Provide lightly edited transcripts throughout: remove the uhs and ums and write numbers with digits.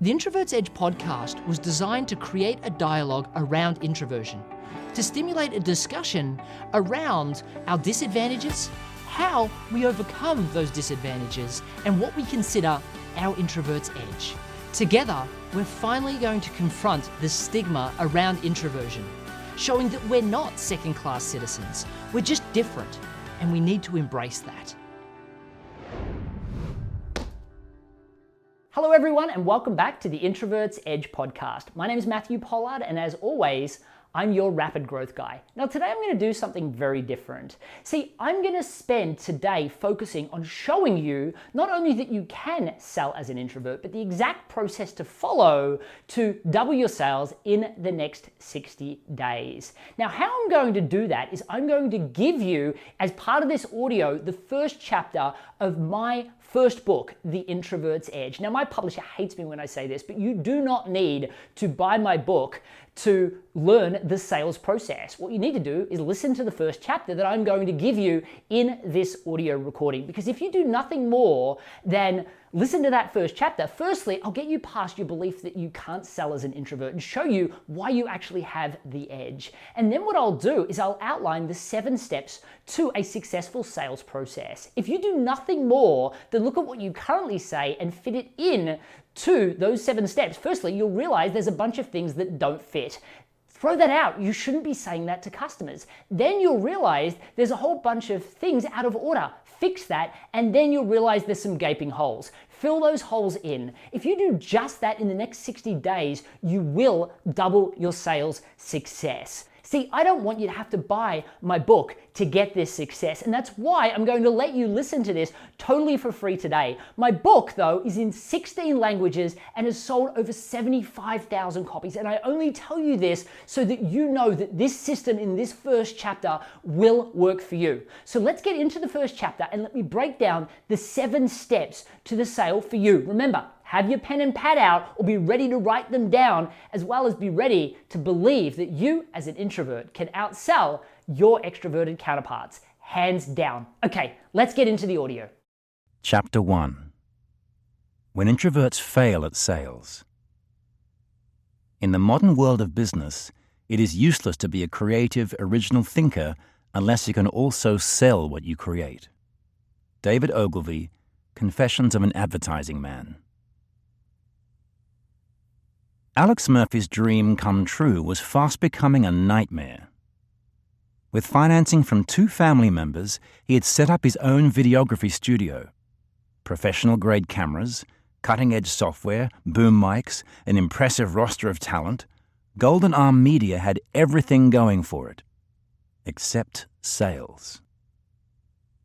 The Introverts Edge podcast was designed to create a dialogue around introversion, to stimulate a discussion around our disadvantages, how we overcome those disadvantages, and what we consider our introvert's edge. Together, we're finally going to confront the stigma around introversion, showing that we're not second-class citizens, we're just different, and we need to embrace that. Hello everyone, and welcome back to the Introverts Edge podcast. My name is Matthew Pollard, and as always, I'm your rapid growth guy. Now today I'm going to do something very different. See, I'm going to spend today focusing on showing you not only that you can sell as an introvert, but the exact process to follow to double your sales in the next 60 days. Now how I'm going to do that is I'm going to give you, as part of this audio, the first chapter of my first book, The Introvert's Edge. Now, my publisher hates me when I say this, but you do not need to buy my book to learn the sales process. What you need to do is listen to the first chapter that I'm going to give you in this audio recording. Because if you do nothing more than listen to that first chapter, firstly, I'll get you past your belief that you can't sell as an introvert and show you why you actually have the edge. And then what I'll do is I'll outline the 7 steps to a successful sales process. If you do nothing more than look at what you currently say and fit it in to those 7 steps, firstly, you'll realize there's a bunch of things that don't fit. Throw that out. You shouldn't be saying that to customers. Then you'll realize there's a whole bunch of things out of order. Fix that, and then you'll realize there's some gaping holes. Fill those holes in. If you do just that in the next 60 days, you will double your sales success. See, I don't want you to have to buy my book to get this success, and that's why I'm going to let you listen to this totally for free today. My book, though, is in 16 languages and has sold over 75,000 copies, and I only tell you this so that you know that this system in this first chapter will work for you. So let's get into the first chapter and let me break down the 7 steps to the sale for you. Remember, have your pen and pad out or be ready to write them down, as well as be ready to believe that you as an introvert can outsell your extroverted counterparts, hands down. Okay, let's get into the audio. Chapter 1. When introverts fail at sales. In the modern world of business, it is useless to be a creative, original thinker unless you can also sell what you create. David Ogilvy, Confessions of an Advertising Man. Alex Murphy's dream come true was fast becoming a nightmare. With financing from 2 family members, he had set up his own videography studio. Professional-grade cameras, cutting-edge software, boom mics, an impressive roster of talent, Golden Arm Media had everything going for it. Except sales.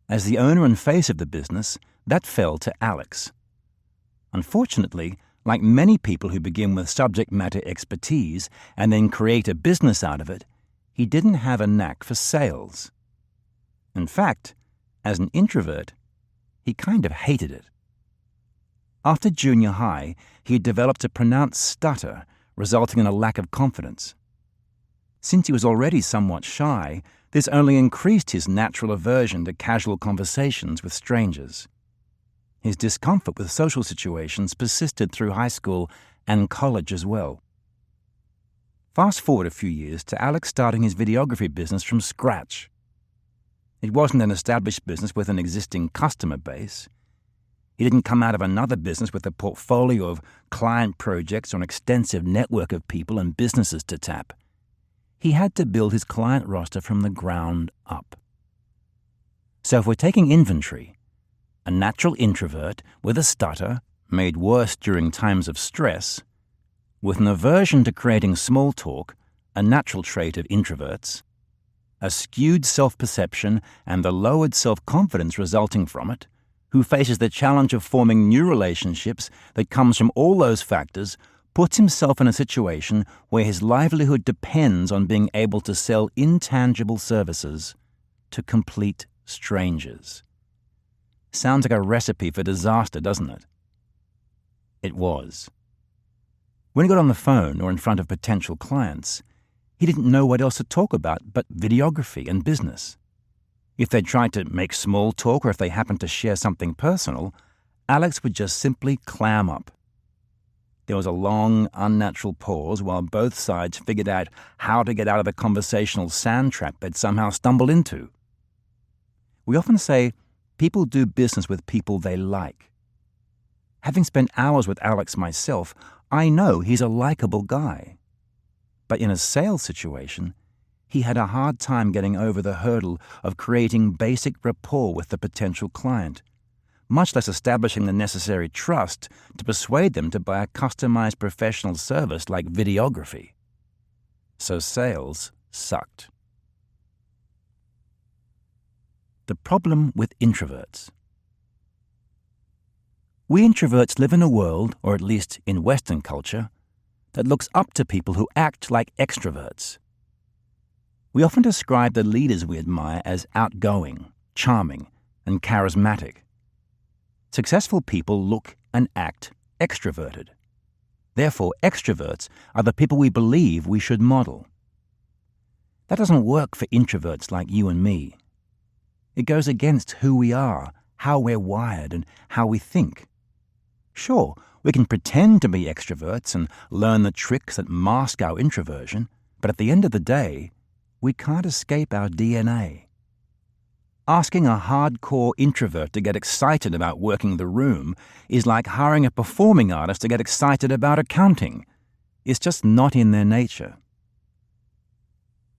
As the owner and face of the business, that fell to Alex. Unfortunately, like many people who begin with subject matter expertise and then create a business out of it, he didn't have a knack for sales. In fact, as an introvert, he kind of hated it. After junior high, he had developed a pronounced stutter, resulting in a lack of confidence. Since he was already somewhat shy, this only increased his natural aversion to casual conversations with strangers. His discomfort with social situations persisted through high school and college as well. Fast forward a few years to Alex starting his videography business from scratch. It wasn't an established business with an existing customer base. He didn't come out of another business with a portfolio of client projects or an extensive network of people and businesses to tap. He had to build his client roster from the ground up. So if we're taking inventory, a natural introvert with a stutter, made worse during times of stress, with an aversion to creating small talk, a natural trait of introverts, a skewed self-perception and the lowered self-confidence resulting from it, who faces the challenge of forming new relationships that comes from all those factors, puts himself in a situation where his livelihood depends on being able to sell intangible services to complete strangers. Sounds like a recipe for disaster, doesn't it? It was. When he got on the phone or in front of potential clients, he didn't know what else to talk about but videography and business. If they tried to make small talk or if they happened to share something personal, Alex would just simply clam up. There was a long, unnatural pause while both sides figured out how to get out of the conversational sand trap they'd somehow stumbled into. We often say people do business with people they like. Having spent hours with Alex myself, I know he's a likable guy. But in a sales situation, he had a hard time getting over the hurdle of creating basic rapport with the potential client, much less establishing the necessary trust to persuade them to buy a customized professional service like videography. So sales sucked. The problem with introverts. We introverts live in a world, or at least in Western culture, that looks up to people who act like extroverts. We often describe the leaders we admire as outgoing, charming, and charismatic. Successful people look and act extroverted. Therefore, extroverts are the people we believe we should model. That doesn't work for introverts like you and me. It goes against who we are, how we're wired, and how we think. Sure, we can pretend to be extroverts and learn the tricks that mask our introversion, but at the end of the day, we can't escape our DNA. Asking a hardcore introvert to get excited about working the room is like hiring a performing artist to get excited about accounting. It's just not in their nature.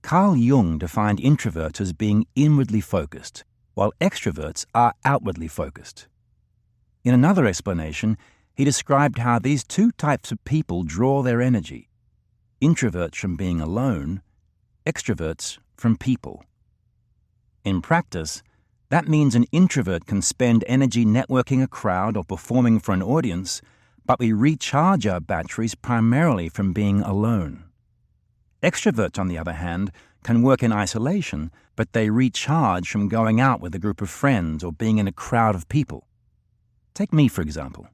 Carl Jung defined introverts as being inwardly focused, while extroverts are outwardly focused. In another explanation, he described how these two types of people draw their energy: introverts from being alone, extroverts from people. In practice, that means an introvert can spend energy networking a crowd or performing for an audience, but we recharge our batteries primarily from being alone. Extroverts, on the other hand, can work in isolation, but they recharge from going out with a group of friends or being in a crowd of people. Take me, for example.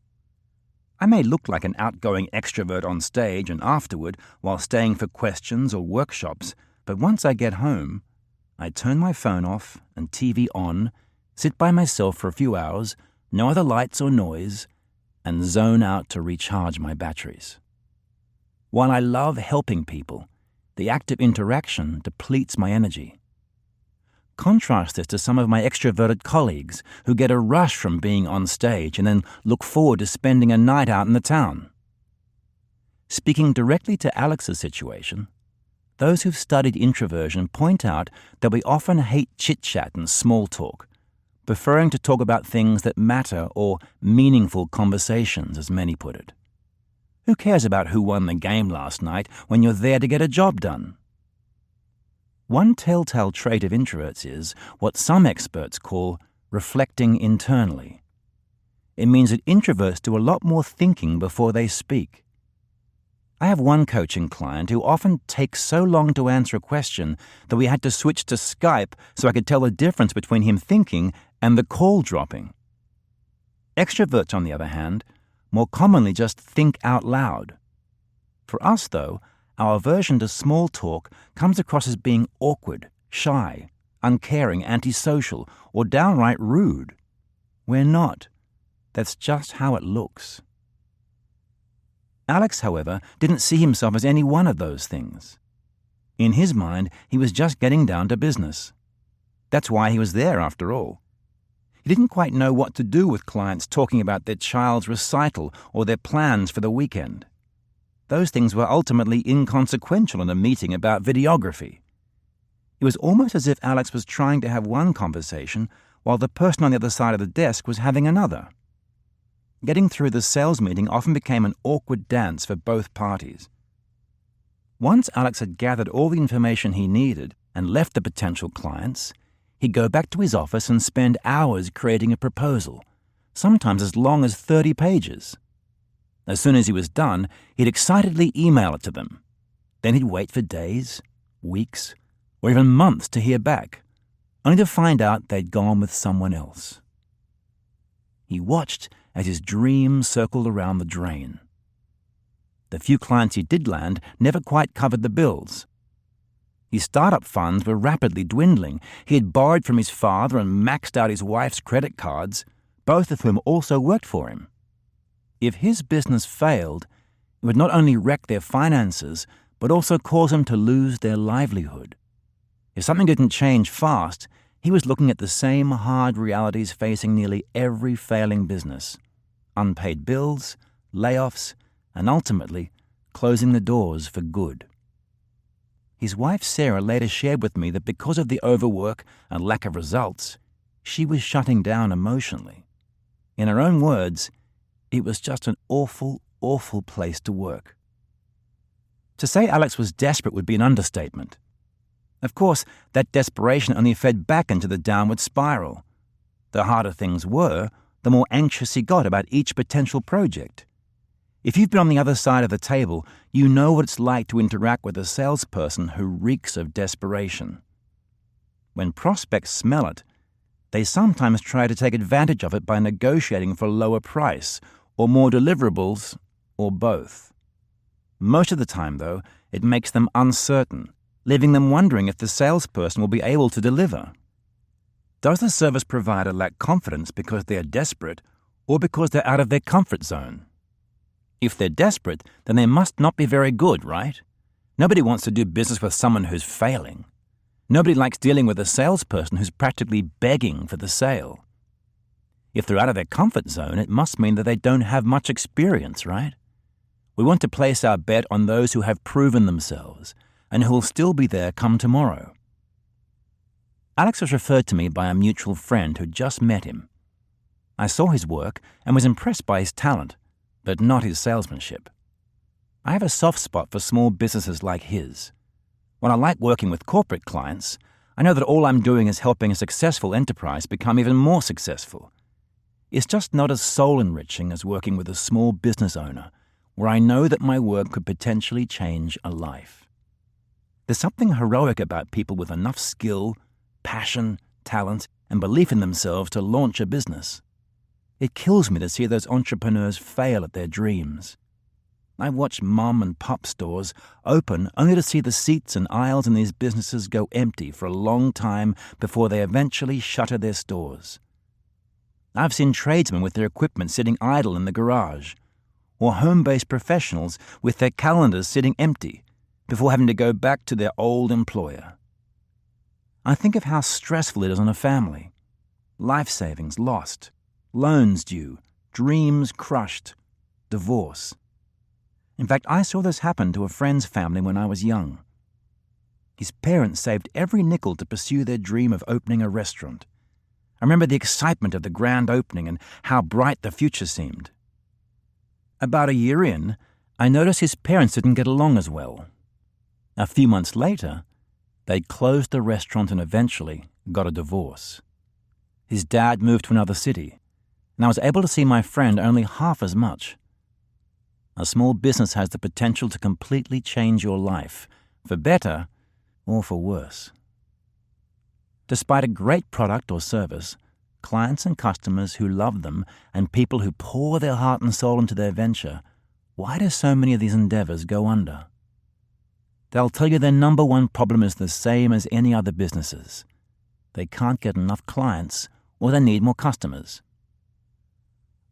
I may look like an outgoing extrovert on stage and afterward while staying for questions or workshops, but once I get home, I turn my phone off and TV on, sit by myself for a few hours, no other lights or noise, and zone out to recharge my batteries. While I love helping people, the act of interaction depletes my energy. Contrast this to some of my extroverted colleagues who get a rush from being on stage and then look forward to spending a night out in the town. Speaking directly to Alex's situation, those who've studied introversion point out that we often hate chit-chat and small talk, preferring to talk about things that matter or meaningful conversations, as many put it. Who cares about who won the game last night when you're there to get a job done? One telltale trait of introverts is what some experts call reflecting internally. It means that introverts do a lot more thinking before they speak. I have one coaching client who often takes so long to answer a question that we had to switch to Skype so I could tell the difference between him thinking and the call dropping. Extroverts, on the other hand, more commonly just think out loud. For us, though, our aversion to small talk comes across as being awkward, shy, uncaring, antisocial, or downright rude. We're not. That's just how it looks. Alex, however, didn't see himself as any one of those things. In his mind, he was just getting down to business. That's why he was there, after all. He didn't quite know what to do with clients talking about their child's recital or their plans for the weekend. Those things were ultimately inconsequential in a meeting about videography. It was almost as if Alex was trying to have one conversation while the person on the other side of the desk was having another. Getting through the sales meeting often became an awkward dance for both parties. Once Alex had gathered all the information he needed and left the potential clients, he'd go back to his office and spend hours creating a proposal, sometimes as long as 30 pages. As soon as he was done, he'd excitedly email it to them. Then he'd wait for days, weeks, or even months to hear back, only to find out they'd gone with someone else. He watched as his dream circled around the drain. The few clients he did land never quite covered the bills. His startup funds were rapidly dwindling. He had borrowed from his father and maxed out his wife's credit cards, both of whom also worked for him. If his business failed, It would not only wreck their finances, but also cause them to lose their livelihood. If something didn't change fast, he was looking at the same hard realities facing nearly every failing business: unpaid bills, layoffs, and ultimately closing the doors for good. His wife Sarah later shared with me that because of the overwork and lack of results, she was shutting down emotionally. In her own words, it was just an awful, awful place to work. To say Alex was desperate would be an understatement. Of course, that desperation only fed back into the downward spiral. The harder things were, the more anxious he got about each potential project. If you've been on the other side of the table, you know what it's like to interact with a salesperson who reeks of desperation. When prospects smell it, they sometimes try to take advantage of it by negotiating for a lower price, or more deliverables, or both. Most of the time, though, it makes them uncertain, leaving them wondering if the salesperson will be able to deliver. Does the service provider lack confidence because they are desperate, or because they're out of their comfort zone? If they're desperate, then they must not be very good, right? Nobody wants to do business with someone who's failing. Nobody likes dealing with a salesperson who's practically begging for the sale. If they're out of their comfort zone, it must mean that they don't have much experience, right? We want to place our bet on those who have proven themselves and who will still be there come tomorrow. Alex was referred to me by a mutual friend who just met him. I saw his work and was impressed by his talent, but not his salesmanship. I have a soft spot for small businesses like his. When I like working with corporate clients, I know that all I'm doing is helping a successful enterprise become even more successful. It's just not as soul-enriching as working with a small business owner, where I know that my work could potentially change a life. There's something heroic about people with enough skill, passion, talent, and belief in themselves to launch a business. It kills me to see those entrepreneurs fail at their dreams. I've watched mom and pop stores open only to see the seats and aisles in these businesses go empty for a long time before they eventually shutter their stores. I've seen tradesmen with their equipment sitting idle in the garage, or home-based professionals with their calendars sitting empty before having to go back to their old employer. I think of how stressful it is on a family. Life savings lost, loans due, dreams crushed, divorce. In fact, I saw this happen to a friend's family when I was young. His parents saved every nickel to pursue their dream of opening a restaurant. I remember the excitement of the grand opening and how bright the future seemed. About a year in, I noticed his parents didn't get along as well. A few months later, they closed the restaurant and eventually got a divorce. His dad moved to another city, and I was able to see my friend only half as much. A small business has the potential to completely change your life, for better or for worse. Despite a great product or service, clients and customers who love them and people who pour their heart and soul into their venture, why do so many of these endeavors go under? They'll tell you their number one problem is the same as any other businesses. They can't get enough clients or they need more customers.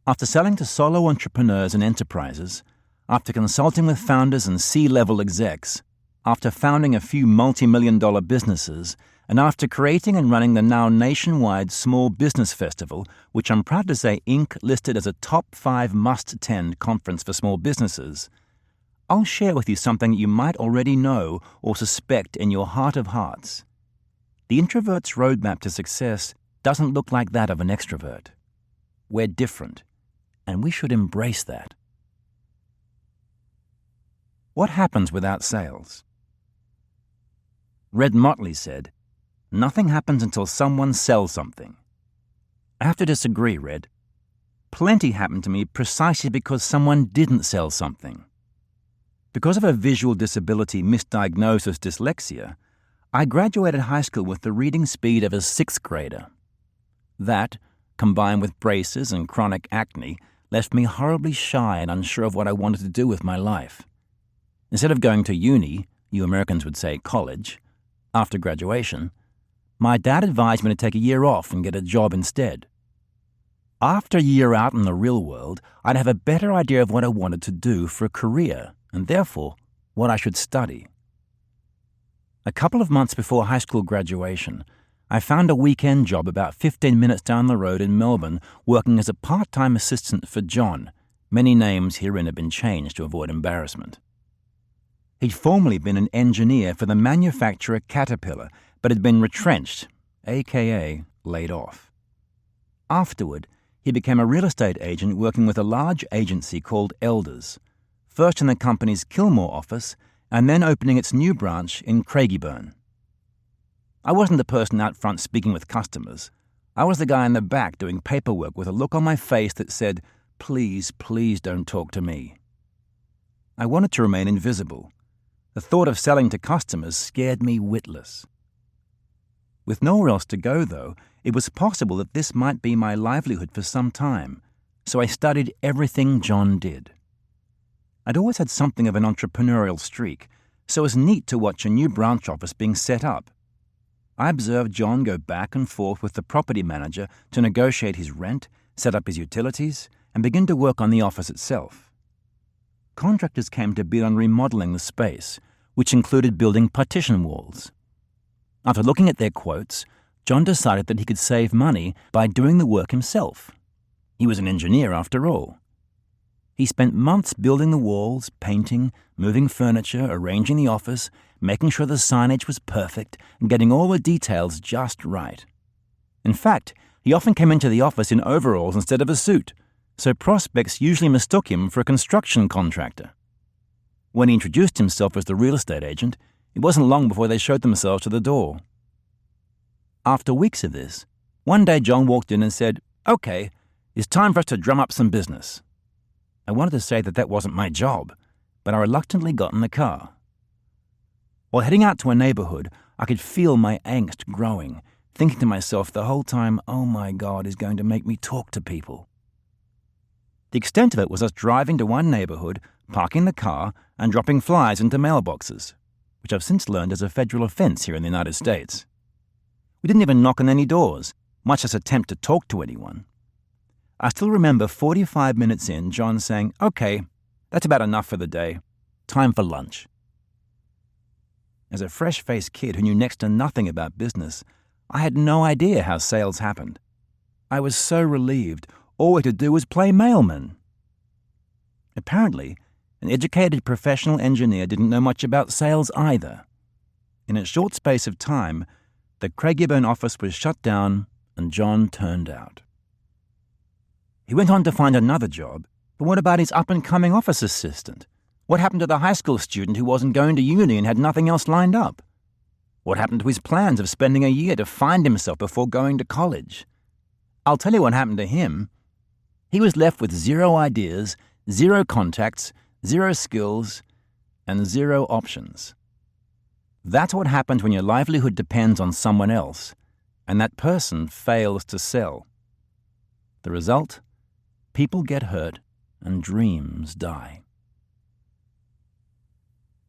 After selling to solo entrepreneurs and enterprises, after consulting with founders and C-level execs, after founding a few multi-million-dollar businesses, and after creating and running the now nationwide Small Business Festival, which I'm proud to say Inc. listed as a top 5 must-attend conference for small businesses, I'll share with you something you might already know or suspect in your heart of hearts. The introvert's roadmap to success doesn't look like that of an extrovert. We're different, and we should embrace that. What happens without sales? Red Motley said, "Nothing happens until someone sells something." I have to disagree, Red. Plenty happened to me precisely because someone didn't sell something. Because of a visual disability misdiagnosed as dyslexia, I graduated high school with the reading speed of a 6th grader. That, combined with braces and chronic acne, left me horribly shy and unsure of what I wanted to do with my life. Instead of going to uni, you Americans would say college, after graduation, my dad advised me to take a year off and get a job instead. After a year out in the real world, I'd have a better idea of what I wanted to do for a career, and therefore, what I should study. A couple of months before high school graduation, I found a weekend job about 15 minutes down the road in Melbourne working as a part-time assistant for John. Many names herein have been changed to avoid embarrassment. He'd formerly been an engineer for the manufacturer Caterpillar, but had been retrenched, aka laid off. Afterward, he became a real estate agent working with a large agency called Elders, first in the company's Kilmore office and then opening its new branch in Craigieburn. I wasn't the person out front speaking with customers. I was the guy in the back doing paperwork with a look on my face that said, "Please, please don't talk to me." I wanted to remain invisible. The thought of selling to customers scared me witless. With nowhere else to go, though, it was possible that this might be my livelihood for some time, so I studied everything John did. I'd always had something of an entrepreneurial streak, so it was neat to watch a new branch office being set up. I observed John go back and forth with the property manager to negotiate his rent, set up his utilities, and begin to work on the office itself. Contractors came to bid on remodeling the space, which included building partition walls. After looking at their quotes, John decided that he could save money by doing the work himself. He was an engineer after all. He spent months building the walls, painting, moving furniture, arranging the office, making sure the signage was perfect, and getting all the details just right. In fact, he often came into the office in overalls instead of a suit, so prospects usually mistook him for a construction contractor. When he introduced himself as the real estate agent, it wasn't long before they showed themselves to the door. After weeks of this, one day John walked in and said, "Okay, it's time for us to drum up some business." I wanted to say that wasn't my job, but I reluctantly got in the car. While heading out to a neighborhood, I could feel my angst growing, thinking to myself the whole time, "Oh my God, he's going to make me talk to people." The extent of it was us driving to one neighborhood, parking the car, and dropping flyers into mailboxes, which I've since learned is a federal offense here in the United States. We didn't even knock on any doors, much less attempt to talk to anyone. I still remember 45 minutes in, John saying, "Okay, that's about enough for the day. Time for lunch." As a fresh-faced kid who knew next to nothing about business, I had no idea how sales happened. I was so relieved. All we had to do was play mailman. Apparently, an educated professional engineer didn't know much about sales either. In a short space of time, the Craigieburn office was shut down and John turned out. He went on to find another job, but what about his up-and-coming office assistant? What happened to the high school student who wasn't going to uni and had nothing else lined up? What happened to his plans of spending a year to find himself before going to college? I'll tell you what happened to him. He was left with 0 ideas, 0 contacts, 0 skills, and 0 options. That's what happens when your livelihood depends on someone else, and that person fails to sell. The result? People get hurt and dreams die.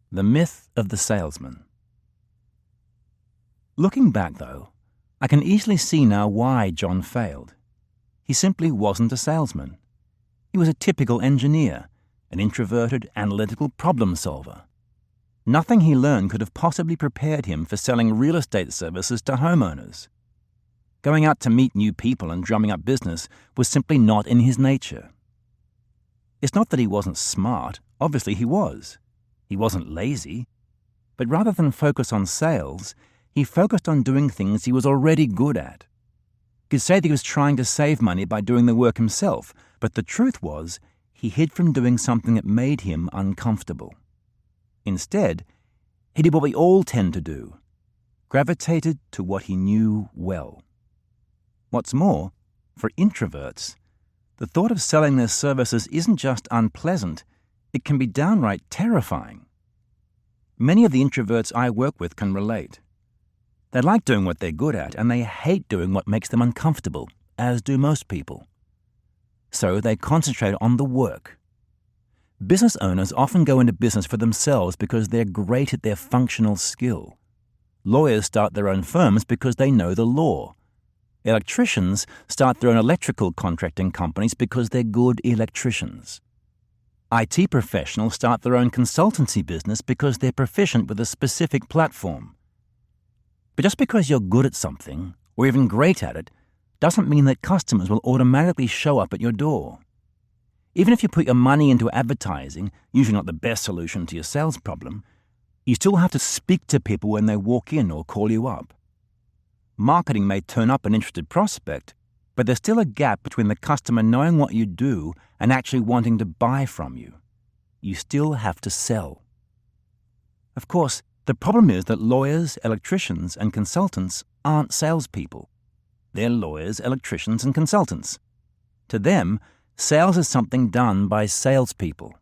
The myth of the salesman. Looking back, though, I can easily see now why John failed. He simply wasn't a salesman. He was a typical engineer, an introverted, analytical problem solver. Nothing he learned could have possibly prepared him for selling real estate services to homeowners. Going out to meet new people and drumming up business was simply not in his nature. It's not that he wasn't smart. Obviously he was. He wasn't lazy. But rather than focus on sales, he focused on doing things he was already good at. You could say that he was trying to save money by doing the work himself, but the truth was he hid from doing something that made him uncomfortable. Instead, he did what we all tend to do, gravitated to what he knew well. What's more, for introverts, the thought of selling their services isn't just unpleasant, it can be downright terrifying. Many of the introverts I work with can relate. They like doing what they're good at, and they hate doing what makes them uncomfortable, as do most people. So they concentrate on the work. Business owners often go into business for themselves because they're great at their functional skill. Lawyers start their own firms because they know the law. Electricians start their own electrical contracting companies because they're good electricians. IT professionals start their own consultancy business because they're proficient with a specific platform. But just because you're good at something, or even great at it, doesn't mean that customers will automatically show up at your door. Even if you put your money into advertising, usually not the best solution to your sales problem, you still have to speak to people when they walk in or call you up. Marketing may turn up an interested prospect, but there's still a gap between the customer knowing what you do and actually wanting to buy from you. You still have to sell. Of course, the problem is that lawyers, electricians, and consultants aren't salespeople. They're lawyers, electricians, and consultants. To them, sales is something done by salespeople.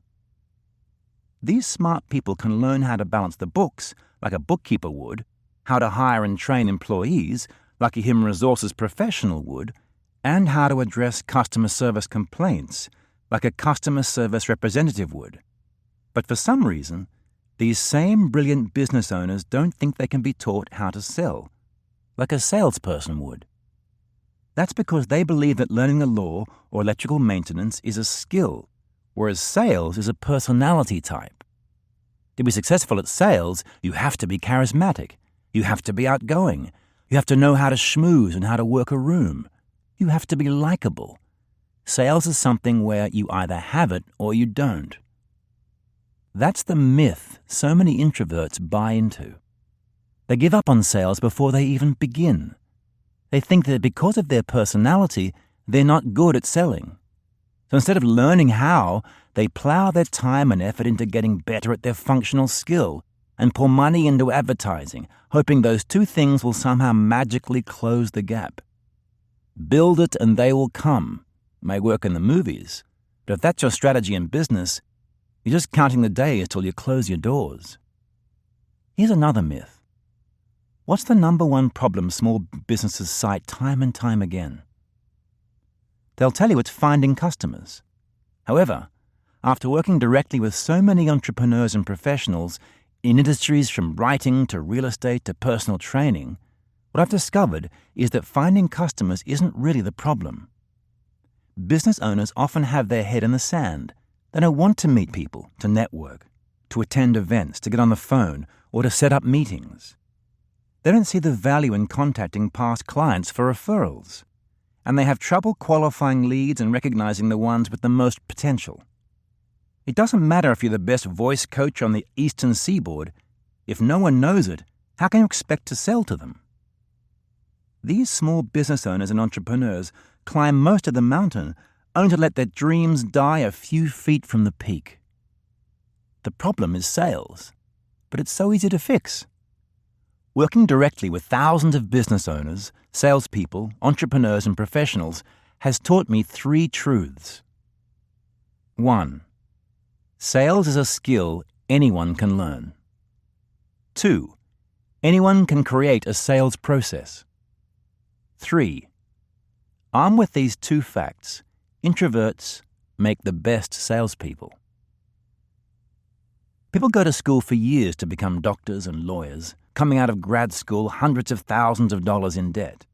These smart people can learn how to balance the books, like a bookkeeper would, how to hire and train employees, like a human resources professional would, and how to address customer service complaints, like a customer service representative would. But for some reason, these same brilliant business owners don't think they can be taught how to sell, like a salesperson would. That's because they believe that learning the law or electrical maintenance is a skill, whereas sales is a personality type. To be successful at sales, you have to be charismatic. You have to be outgoing. You have to know how to schmooze and how to work a room. You have to be likable. Sales is something where you either have it or you don't. That's the myth so many introverts buy into. They give up on sales before they even begin. They think that because of their personality, they're not good at selling. So instead of learning how, they plow their time and effort into getting better at their functional skill and pour money into advertising, hoping those two things will somehow magically close the gap. Build it and they will come may work in the movies, but if that's your strategy in business, you're just counting the days till you close your doors. Here's another myth. What's the number one problem small businesses cite time and time again? They'll tell you it's finding customers. However, after working directly with so many entrepreneurs and professionals in industries from writing to real estate to personal training, what I've discovered is that finding customers isn't really the problem. Business owners often have their head in the sand. They don't want to meet people, to network, to attend events, to get on the phone, or to set up meetings. They don't see the value in contacting past clients for referrals, and they have trouble qualifying leads and recognizing the ones with the most potential. It doesn't matter if you're the best voice coach on the Eastern Seaboard. If no one knows it, how can you expect to sell to them? These small business owners and entrepreneurs climb most of the mountain only to let their dreams die a few feet from the peak. The problem is sales, but it's so easy to fix. Working directly with thousands of business owners, salespeople, entrepreneurs, and professionals has taught me three truths. 1. Sales is a skill anyone can learn. 2. Anyone can create a sales process. 3. Armed with these two facts, introverts make the best salespeople. People go to school for years to become doctors and lawyers, coming out of grad school hundreds of thousands of dollars in debt.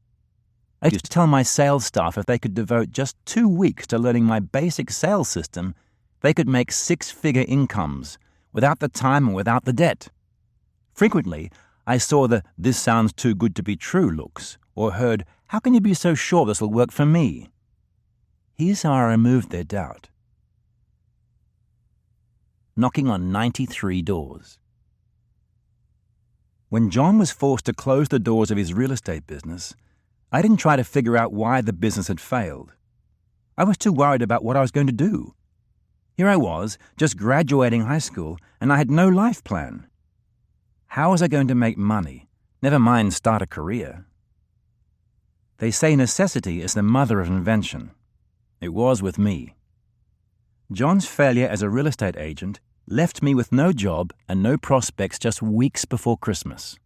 I used to tell my sales staff if they could devote just 2 weeks to learning my basic sales system, they could make 6-figure incomes without the time and without the debt. Frequently, I saw the "this sounds too good to be true" looks, or heard, "how can you be so sure this will work for me?" Here's how I removed their doubt. Knocking on 93 doors. When John was forced to close the doors of his real estate business, I didn't try to figure out why the business had failed. I was too worried about what I was going to do. Here I was, just graduating high school, and I had no life plan. How was I going to make money? Never mind start a career. They say necessity is the mother of invention. It was with me. John's failure as a real estate agent left me with no job and no prospects just weeks before Christmas.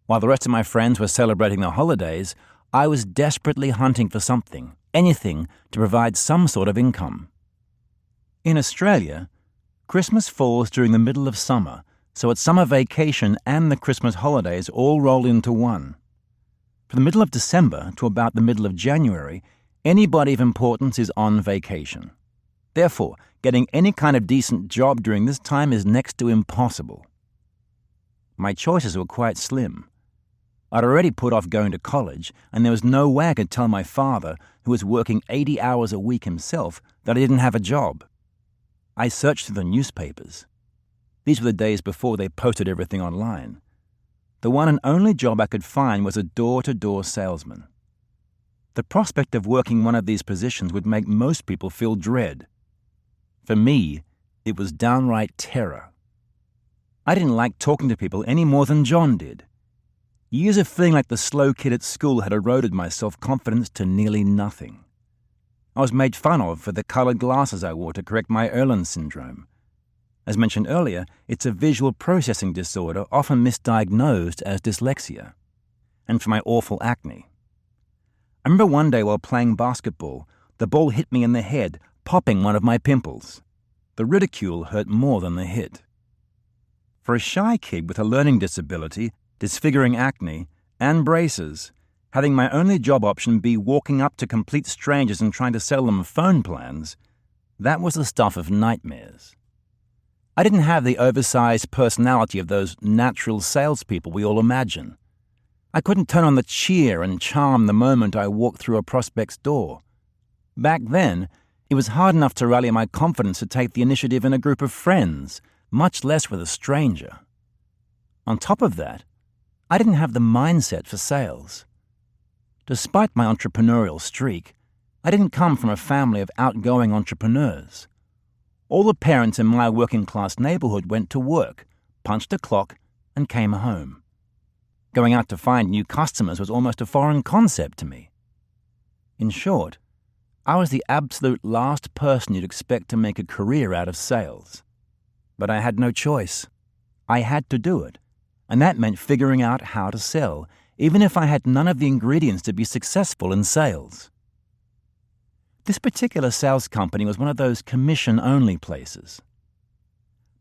While the rest of my friends were celebrating their holidays, I was desperately hunting for something, anything, to provide some sort of income. In Australia, Christmas falls during the middle of summer, so it's summer vacation and the Christmas holidays all roll into one. From the middle of December to about the middle of January, anybody of importance is on vacation. Therefore, getting any kind of decent job during this time is next to impossible. My choices were quite slim. I'd already put off going to college, and there was no way I could tell my father, who was working 80 hours a week himself, that I didn't have a job. I searched through the newspapers. These were the days before they posted everything online. The one and only job I could find was a door-to-door salesman. The prospect of working one of these positions would make most people feel dread. For me, it was downright terror. I didn't like talking to people any more than John did. Years of feeling like the slow kid at school had eroded my self-confidence to nearly nothing. I was made fun of for the colored glasses I wore to correct my Erlen syndrome. As mentioned earlier, it's a visual processing disorder often misdiagnosed as dyslexia. And for my awful acne. I remember one day while playing basketball, the ball hit me in the head, popping one of my pimples. The ridicule hurt more than the hit. For a shy kid with a learning disability, disfiguring acne, and braces, having my only job option be walking up to complete strangers and trying to sell them phone plans, that was the stuff of nightmares. I didn't have the oversized personality of those natural salespeople we all imagine. I couldn't turn on the cheer and charm the moment I walked through a prospect's door. Back then, it was hard enough to rally my confidence to take the initiative in a group of friends, much less with a stranger. On top of that, I didn't have the mindset for sales. Despite my entrepreneurial streak, I didn't come from a family of outgoing entrepreneurs. All the parents in my working-class neighborhood went to work, punched a clock, and came home. Going out to find new customers was almost a foreign concept to me. In short, I was the absolute last person you'd expect to make a career out of sales. But I had no choice. I had to do it, and that meant figuring out how to sell, even if I had none of the ingredients to be successful in sales. This particular sales company was one of those commission-only places.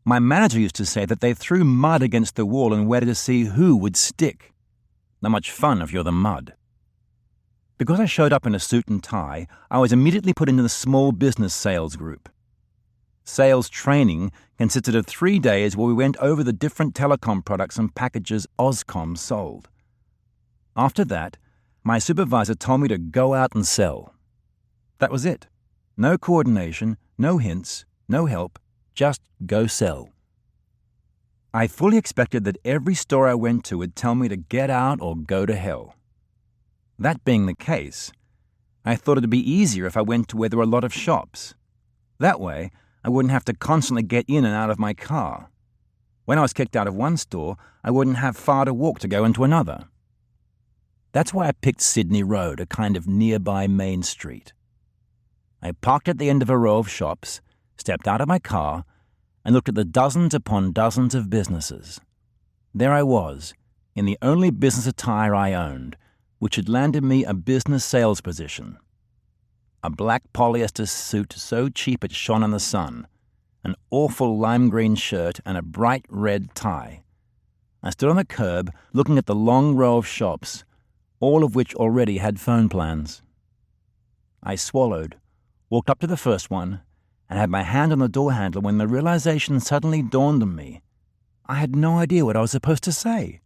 My manager used to say that they threw mud against the wall and waited to see who would stick. Not much fun if you're the mud. Because I showed up in a suit and tie, I was immediately put into the small business sales group. Sales training consisted of 3 days where we went over the different telecom products and packages Ozcom sold. After that, my supervisor told me to go out and sell. That was it. No coordination, no hints, no help, just go sell. I fully expected that every store I went to would tell me to get out or go to hell. That being the case, I thought it'd be easier if I went to where there were a lot of shops. That way, I wouldn't have to constantly get in and out of my car. When I was kicked out of one store, I wouldn't have far to walk to go into another. That's why I picked Sydney Road, a kind of nearby main street. I parked at the end of a row of shops, stepped out of my car, and looked at the dozens upon dozens of businesses. There I was, in the only business attire I owned, which had landed me a business sales position. A black polyester suit so cheap it shone in the sun, an awful lime green shirt, and a bright red tie. I stood on the curb looking at the long row of shops, all of which already had phone plans. I swallowed, walked up to the first one, and had my hand on the door handle when the realization suddenly dawned on me. I had no idea what I was supposed to say.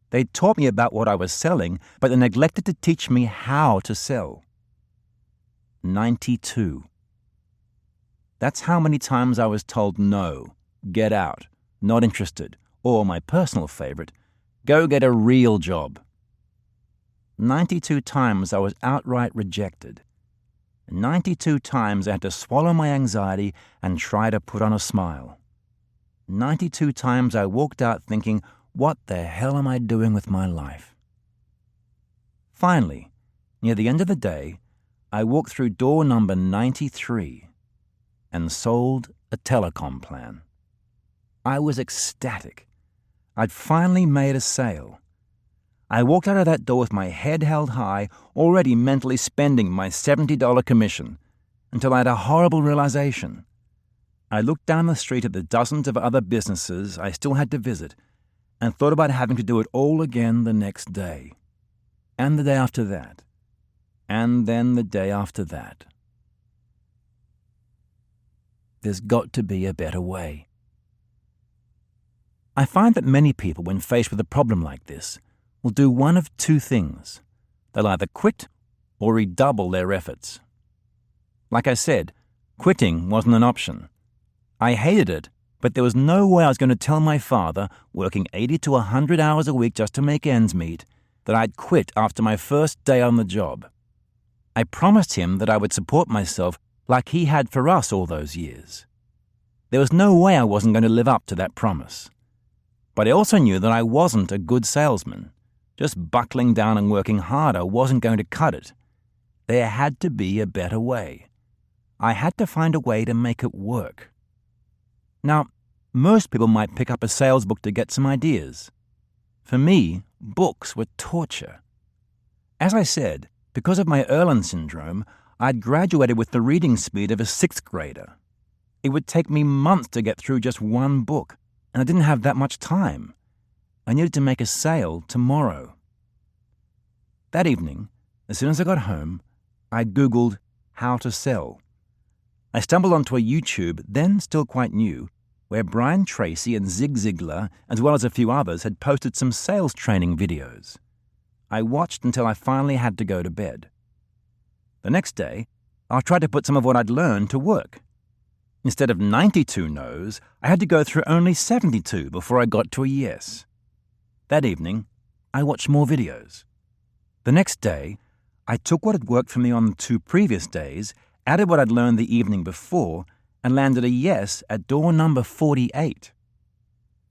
They'd taught me about what I was selling, but they neglected to teach me how to sell. 92. That's how many times I was told no, get out, not interested, or my personal favorite, go get a real job. 92 times I was outright rejected. 92 times I had to swallow my anxiety and try to put on a smile. 92 times I walked out thinking, what the hell am I doing with my life? Finally, near the end of the day, I walked through door number 93 and sold a telecom plan. I was ecstatic. I'd finally made a sale. I walked out of that door with my head held high, already mentally spending my $70 commission, until I had a horrible realization. I looked down the street at the dozens of other businesses I still had to visit and thought about having to do it all again the next day. and the day after that, and then the day after that. There's got to be a better way. I find that many people, when faced with a problem like this, will do one of two things. They'll either quit or redouble their efforts. Like I said, quitting wasn't an option. I hated it, but there was no way I was going to tell my father, working 80 to 100 hours a week just to make ends meet, that I'd quit after my first day on the job. I promised him that I would support myself like he had for us all those years. There was no way I wasn't going to live up to that promise. But I also knew that I wasn't a good salesman. Just buckling down and working harder wasn't going to cut it. There had to be a better way. I had to find a way to make it work. Now, most people might pick up a sales book to get some ideas. For me, books were torture. As I said, because of my Erlen syndrome, I'd graduated with the reading speed of a 6th grader. It would take me months to get through just one book, and I didn't have that much time. I needed to make a sale tomorrow. That evening, as soon as I got home, I Googled how to sell. I stumbled onto a YouTube, then still quite new, where Brian Tracy and Zig Ziglar, as well as a few others, had posted some sales training videos. I watched until I finally had to go to bed. The next day, I tried to put some of what I'd learned to work. Instead of 92 no's, I had to go through only 72 before I got to a yes. That evening, I watched more videos. The next day, I took what had worked for me on the 2 previous days, added what I'd learned the evening before, and landed a yes at door number 48.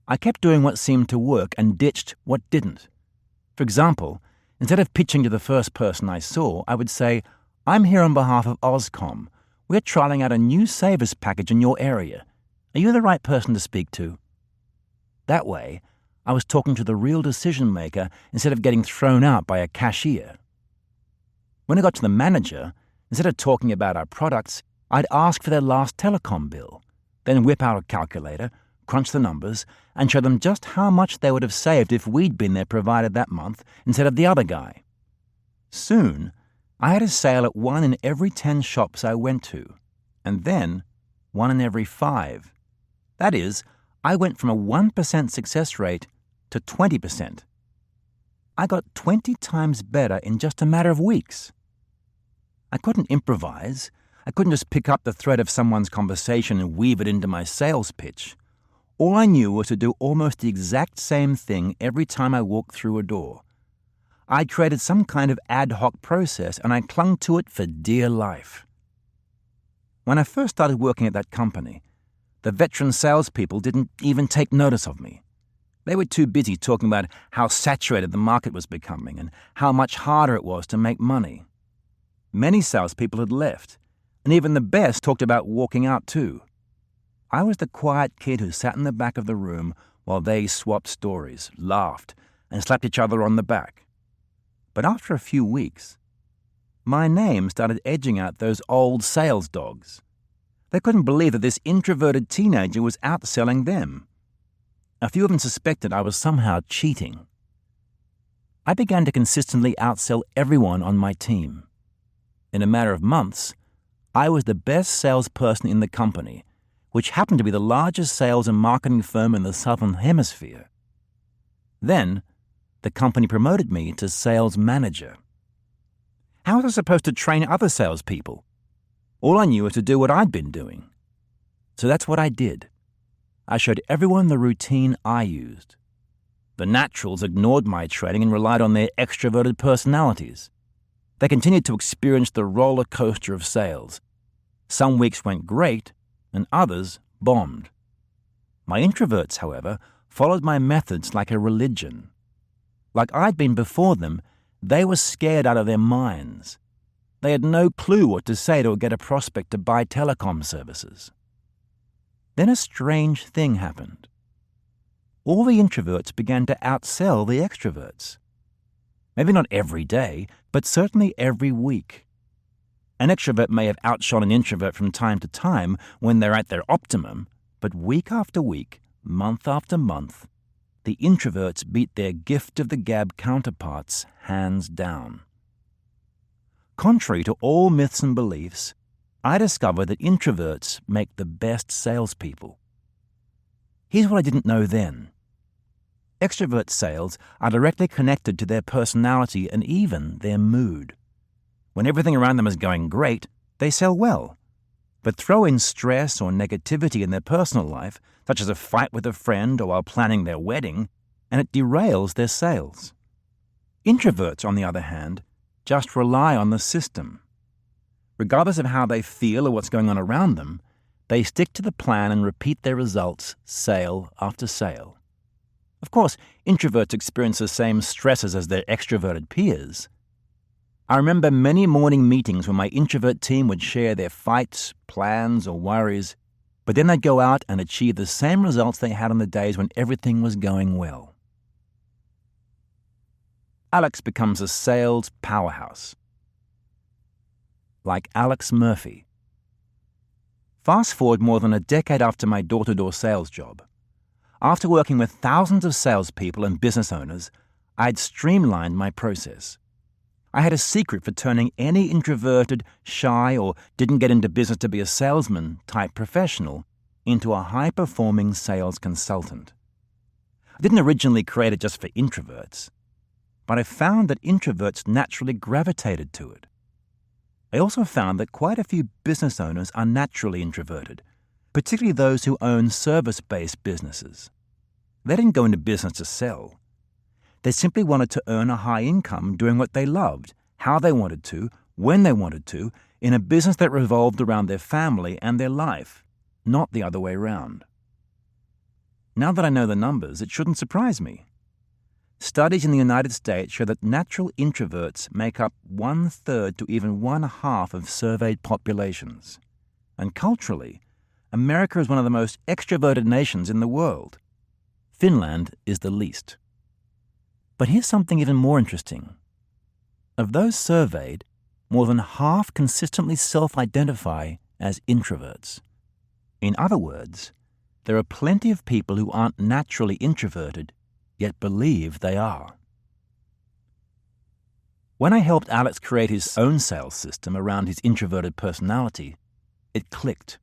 I kept doing what seemed to work and ditched what didn't. For example, instead of pitching to the first person I saw, I would say, "I'm here on behalf of Ozcom. We're trialing out a new savers package in your area. Are you the right person to speak to?" That way, I was talking to the real decision maker instead of getting thrown out by a cashier. When I got to the manager, instead of talking about our products, I'd ask for their last telecom bill, then whip out a calculator, crunch the numbers, and show them just how much they would have saved if we'd been their provider that month instead of the other guy. Soon, I had a sale at 1 in every 10 shops I went to, and then 1 in every 5. That is, I went from a 1% success rate to 20%. I got 20 times better in just a matter of weeks. I couldn't improvise. I couldn't just pick up the thread of someone's conversation and weave it into my sales pitch. All I knew was to do almost the exact same thing every time I walked through a door. I'd created some kind of ad hoc process, and I clung to it for dear life. When I first started working at that company, the veteran salespeople didn't even take notice of me. They were too busy talking about how saturated the market was becoming and how much harder it was to make money. Many salespeople had left, and even the best talked about walking out too. I was the quiet kid who sat in the back of the room while they swapped stories, laughed, and slapped each other on the back. But after a few weeks, my name started edging out those old sales dogs. They couldn't believe that this introverted teenager was outselling them. A few of them suspected I was somehow cheating. I began to consistently outsell everyone on my team. In a matter of months, I was the best salesperson in the company, which happened to be the largest sales and marketing firm in the Southern Hemisphere. Then, the company promoted me to sales manager. How was I supposed to train other salespeople? All I knew was to do what I'd been doing. So that's what I did. I showed everyone the routine I used. The naturals ignored my training and relied on their extroverted personalities. They continued to experience the roller coaster of sales. Some weeks went great, and others bombed. My introverts, however, followed my methods like a religion. Like I'd been before them, they were scared out of their minds. They had no clue what to say to get a prospect to buy telecom services. Then a strange thing happened. All the introverts began to outsell the extroverts. Maybe not every day, but certainly every week. An extrovert may have outshone an introvert from time to time when they're at their optimum, but week after week, month after month, the introverts beat their gift of the gab counterparts hands down. Contrary to all myths and beliefs, I discovered that introverts make the best salespeople. Here's what I didn't know then. Extrovert sales are directly connected to their personality and even their mood. When everything around them is going great, they sell well. But throw in stress or negativity in their personal life, such as a fight with a friend or while planning their wedding, and it derails their sales. Introverts, on the other hand, just rely on the system. Regardless of how they feel or what's going on around them, they stick to the plan and repeat their results sale after sale. Of course, introverts experience the same stresses as their extroverted peers. I remember many morning meetings when my introvert team would share their fights, plans, or worries, but then they'd go out and achieve the same results they had on the days when everything was going well. Alex becomes a sales powerhouse. Like Alex Murphy. Fast forward more than a decade after my door-to-door sales job. After working with thousands of salespeople and business owners, I'd streamlined my process. I had a secret for turning any introverted, shy, or didn't get into business to be a salesman type professional into a high-performing sales consultant. I didn't originally create it just for introverts, but I found that introverts naturally gravitated to it. I also found that quite a few business owners are naturally introverted, particularly those who own service-based businesses. They didn't go into business to sell. They simply wanted to earn a high income doing what they loved, how they wanted to, when they wanted to, in a business that revolved around their family and their life, not the other way around. Now that I know the numbers, it shouldn't surprise me. Studies in the United States show that natural introverts make up 1/3 to even 1/2 of surveyed populations. And culturally, America is one of the most extroverted nations in the world. Finland is the least. But here's something even more interesting. Of those surveyed, more than half consistently self-identify as introverts. In other words, there are plenty of people who aren't naturally introverted, yet believe they are. When I helped Alex create his own sales system around his introverted personality, it clicked.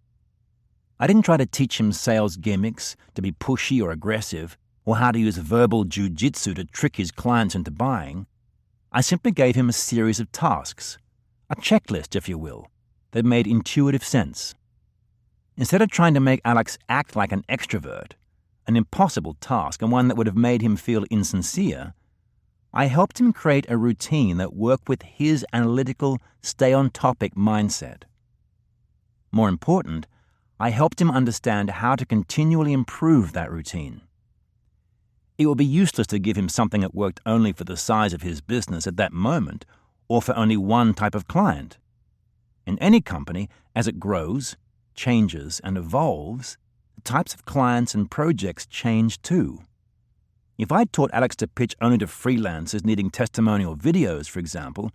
I didn't try to teach him sales gimmicks, to be pushy or aggressive, or how to use verbal jujitsu to trick his clients into buying. I simply gave him a series of tasks, a checklist, if you will, that made intuitive sense. Instead of trying to make Alex act like an extrovert, an impossible task and one that would have made him feel insincere, I helped him create a routine that worked with his analytical, stay-on-topic mindset. More important, I helped him understand how to continually improve that routine. It would be useless to give him something that worked only for the size of his business at that moment or for only one type of client. In any company, as it grows, changes, and evolves, the types of clients and projects change too. If I'd taught Alex to pitch only to freelancers needing testimonial videos, for example,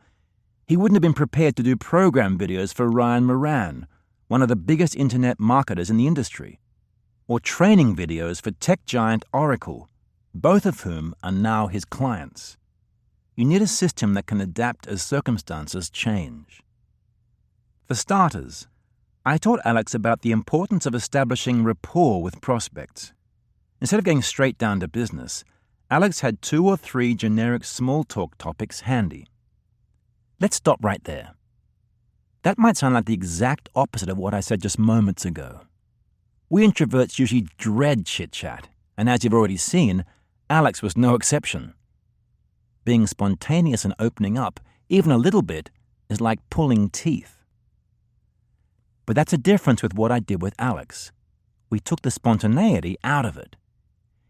he wouldn't have been prepared to do program videos for Ryan Moran, one of the biggest internet marketers in the industry, or training videos for tech giant Oracle, both of whom are now his clients. You need a system that can adapt as circumstances change. For starters, I taught Alex about the importance of establishing rapport with prospects. Instead of going straight down to business, Alex had 2 or 3 generic small talk topics handy. Let's stop right there. That might sound like the exact opposite of what I said just moments ago. We introverts usually dread chit-chat, and as you've already seen, Alex was no exception. Being spontaneous and opening up, even a little bit, is like pulling teeth. But that's a difference with what I did with Alex. We took the spontaneity out of it.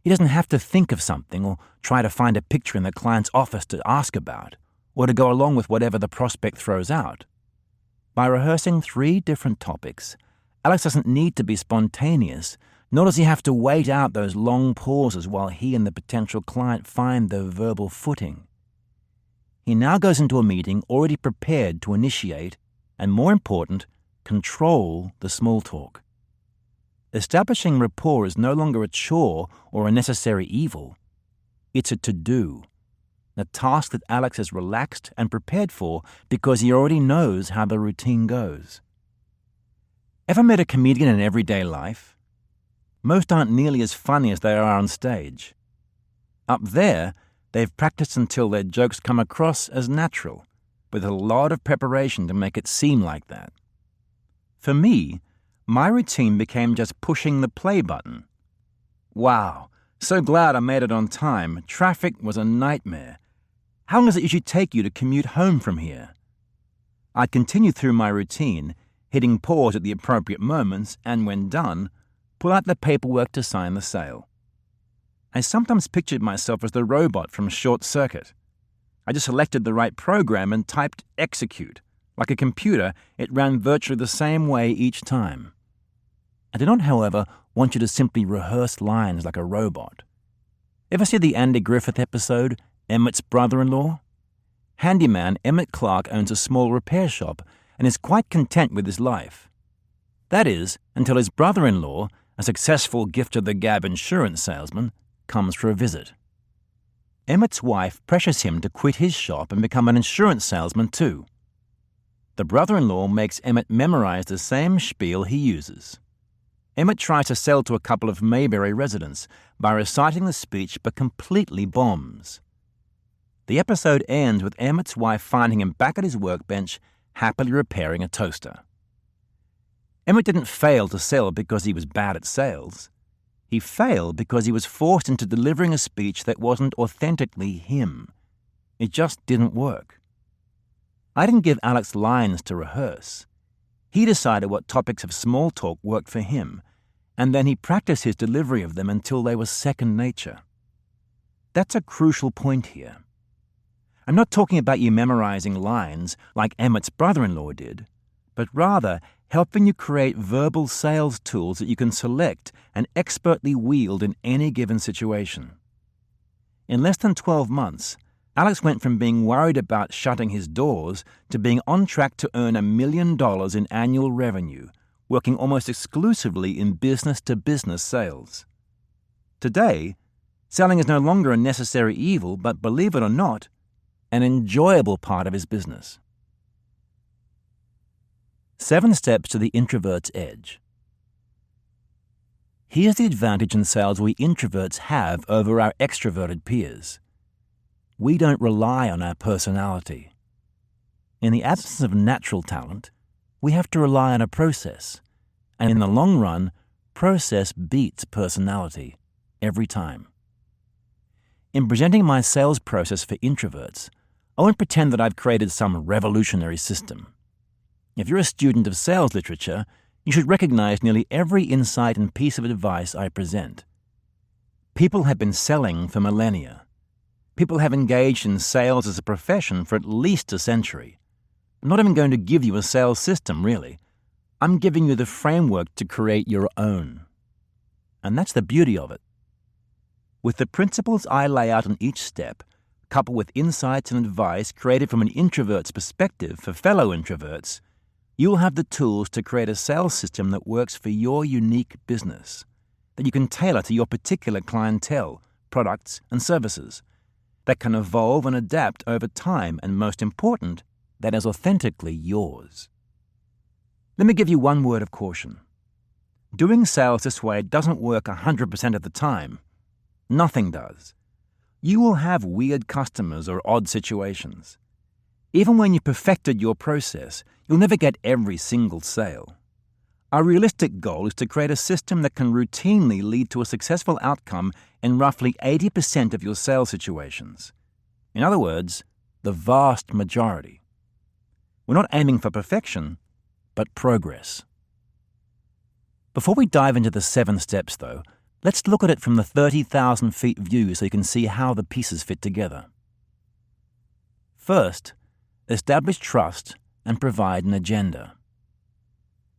He doesn't have to think of something or try to find a picture in the client's office to ask about, or to go along with whatever the prospect throws out. By rehearsing 3 different topics, Alex doesn't need to be spontaneous, nor does he have to wait out those long pauses while he and the potential client find their verbal footing. He now goes into a meeting already prepared to initiate, and more important, control the small talk. Establishing rapport is no longer a chore or a necessary evil. It's a to-do, a task that Alex is relaxed and prepared for because he already knows how the routine goes. Ever met a comedian in everyday life? Most aren't nearly as funny as they are on stage. Up there, they've practiced until their jokes come across as natural, with a lot of preparation to make it seem like that. For me, my routine became just pushing the play button. Wow, so glad I made it on time. Traffic was a nightmare. How long does it usually take you to commute home from here? I'd continue through my routine, hitting pause at the appropriate moments, and when done, pull out the paperwork to sign the sale. I sometimes pictured myself as the robot from Short Circuit. I just selected the right program and typed execute. Like a computer, it ran virtually the same way each time. I do not, however, want you to simply rehearse lines like a robot. Ever see the Andy Griffith episode, Emmett's Brother-in-Law? Handyman Emmett Clark owns a small repair shop and is quite content with his life. That is, until his brother-in-law, a successful gift-of-the-gab insurance salesman, comes for a visit. Emmett's wife pressures him to quit his shop and become an insurance salesman too. The brother-in-law makes Emmett memorize the same spiel he uses. Emmett tries to sell to a couple of Mayberry residents by reciting the speech but completely bombs. The episode ends with Emmett's wife finding him back at his workbench, happily repairing a toaster. Emmett didn't fail to sell because he was bad at sales. He failed because he was forced into delivering a speech that wasn't authentically him. It just didn't work. I didn't give Alex lines to rehearse. He decided what topics of small talk worked for him, and then he practiced his delivery of them until they were second nature. That's a crucial point here. I'm not talking about you memorizing lines like Emmett's brother-in-law did, but rather helping you create verbal sales tools that you can select and expertly wield in any given situation. In less than 12 months, Alex went from being worried about shutting his doors to being on track to earn $1 million in annual revenue, working almost exclusively in business-to-business sales. Today, selling is no longer a necessary evil, but believe it or not, an enjoyable part of his business. 7 steps to the introvert's edge. Here's the advantage in sales we introverts have over our extroverted peers. We don't rely on our personality. In the absence of natural talent, we have to rely on a process, and in the long run, process beats personality every time. In presenting my sales process for introverts, I won't pretend that I've created some revolutionary system. If you're a student of sales literature, you should recognize nearly every insight and piece of advice I present. People have been selling for millennia. People have engaged in sales as a profession for at least a century. I'm not even going to give you a sales system, really. I'm giving you the framework to create your own. And that's the beauty of it. With the principles I lay out on each step, coupled with insights and advice created from an introvert's perspective for fellow introverts, you will have the tools to create a sales system that works for your unique business, that you can tailor to your particular clientele, products, and services, that can evolve and adapt over time, and most important, that is authentically yours. Let me give you one word of caution. Doing sales this way doesn't work 100% of the time. Nothing does. You will have weird customers or odd situations. Even when you perfected your process, you'll never get every single sale. Our realistic goal is to create a system that can routinely lead to a successful outcome in roughly 80% of your sales situations. In other words, the vast majority. We're not aiming for perfection, but progress. Before we dive into the 7 steps, though, let's look at it from the 30,000 feet view so you can see how the pieces fit together. First, establish trust and provide an agenda.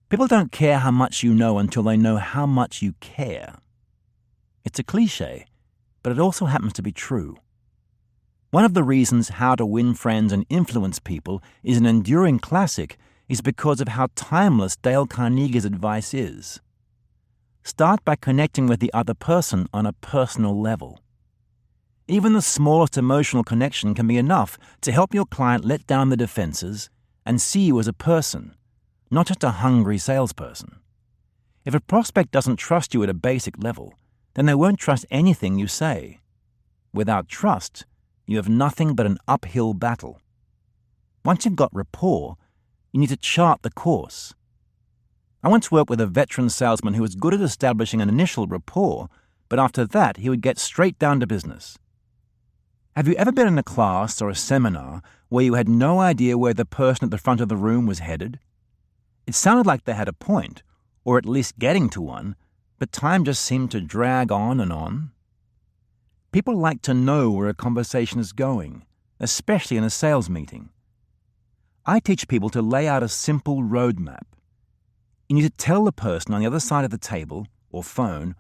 People don't care how much you know until they know how much you care. It's a cliche, but it also happens to be true. One of the reasons How to Win Friends and Influence People is an enduring classic is because of how timeless Dale Carnegie's advice is. Start by connecting with the other person on a personal level. Even the smallest emotional connection can be enough to help your client let down the defenses and see you as a person, not just a hungry salesperson. If a prospect doesn't trust you at a basic level, then they won't trust anything you say. Without trust, you have nothing but an uphill battle. Once you've got rapport, you need to chart the course. I once worked with a veteran salesman who was good at establishing an initial rapport, but after that he would get straight down to business. Have you ever been in a class or a seminar where you had no idea where the person at the front of the room was headed? It sounded like they had a point, or at least getting to one, but time just seemed to drag on and on. People like to know where a conversation is going, especially in a sales meeting. I teach people to lay out a simple roadmap. You need to tell the person on the other side of the table or phone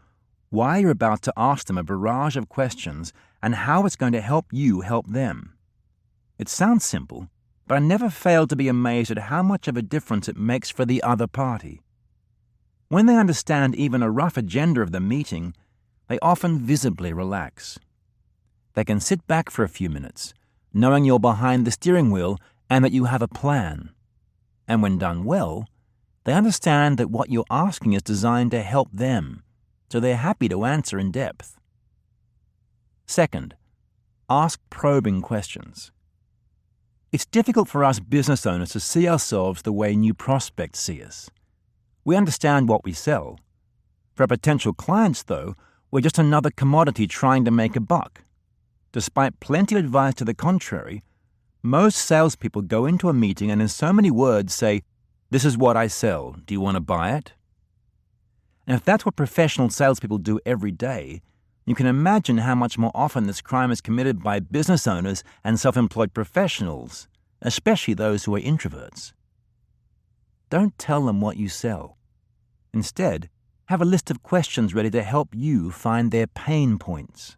why you're about to ask them a barrage of questions and how it's going to help you help them. It sounds simple, but I never fail to be amazed at how much of a difference it makes for the other party. When they understand even a rough agenda of the meeting, they often visibly relax. They can sit back for a few minutes, knowing you're behind the steering wheel and that you have a plan. And when done well, they understand that what you're asking is designed to help them, so they're happy to answer in depth. Second, ask probing questions. It's difficult for us business owners to see ourselves the way new prospects see us. We understand what we sell. For our potential clients, though, we're just another commodity trying to make a buck. Despite plenty of advice to the contrary, most salespeople go into a meeting and in so many words say, "This is what I sell. Do you want to buy it?" And if that's what professional salespeople do every day, you can imagine how much more often this crime is committed by business owners and self-employed professionals, especially those who are introverts. Don't tell them what you sell. Instead, have a list of questions ready to help you find their pain points.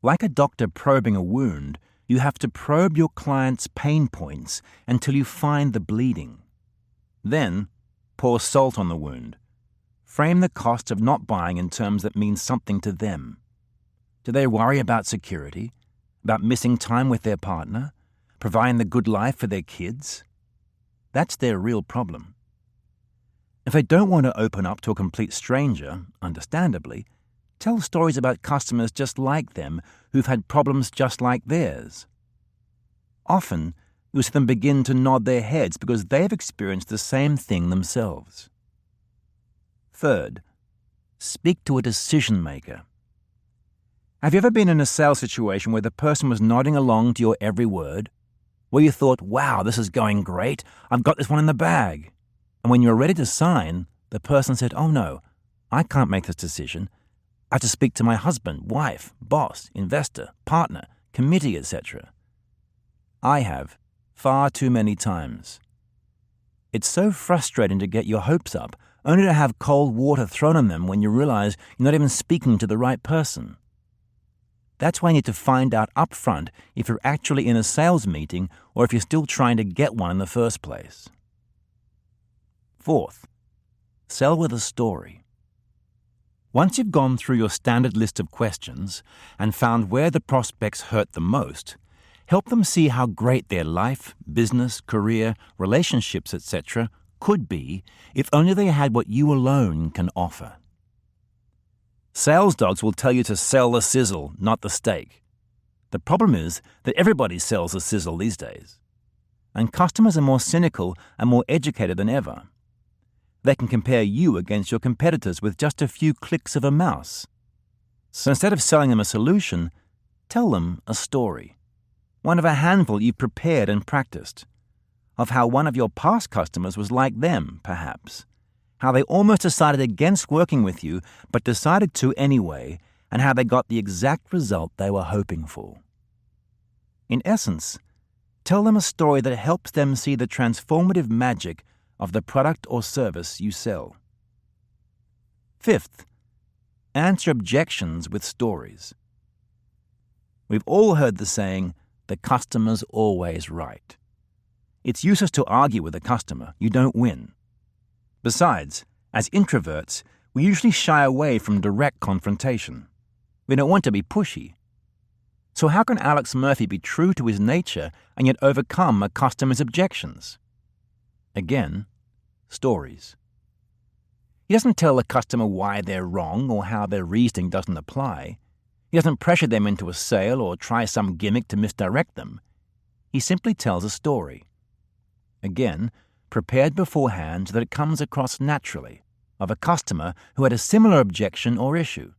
Like a doctor probing a wound, you have to probe your client's pain points until you find the bleeding. Then, pour salt on the wound. Frame the cost of not buying in terms that mean something to them. Do they worry about security? About missing time with their partner? Providing the good life for their kids? That's their real problem. If they don't want to open up to a complete stranger, understandably, tell stories about customers just like them who've had problems just like theirs. Often, you'll see them begin to nod their heads because they've experienced the same thing themselves. Third, speak to a decision maker. Have you ever been in a sales situation where the person was nodding along to your every word? Where you thought, "Wow, this is going great, I've got this one in the bag." And when you were ready to sign, the person said, "Oh no, I can't make this decision. I have to speak to my husband, wife, boss, investor, partner, committee, etc." I have, far too many times. It's so frustrating to get your hopes up, only to have cold water thrown on them when you realize you're not even speaking to the right person. That's why you need to find out up front if you're actually in a sales meeting or if you're still trying to get one in the first place. Fourth, sell with a story. Once you've gone through your standard list of questions and found where the prospects hurt the most, help them see how great their life, business, career, relationships, etc. could be if only they had what you alone can offer. Sales dogs will tell you to sell the sizzle, not the steak. The problem is that everybody sells the sizzle these days. And customers are more cynical and more educated than ever. They can compare you against your competitors with just a few clicks of a mouse. So instead of selling them a solution, tell them a story. One of a handful you've prepared and practiced. Of how one of your past customers was like them, perhaps. How they almost decided against working with you, but decided to anyway, and how they got the exact result they were hoping for. In essence, tell them a story that helps them see the transformative magic of the product or service you sell. Fifth, answer objections with stories. We've all heard the saying, "The customer's always right." It's useless to argue with a customer. You don't win. Besides, as introverts, we usually shy away from direct confrontation. We don't want to be pushy. So how can Alex Murphy be true to his nature and yet overcome a customer's objections? Again, stories. He doesn't tell the customer why they're wrong or how their reasoning doesn't apply. He doesn't pressure them into a sale or try some gimmick to misdirect them. He simply tells a story. Again, prepared beforehand so that it comes across naturally, of a customer who had a similar objection or issue.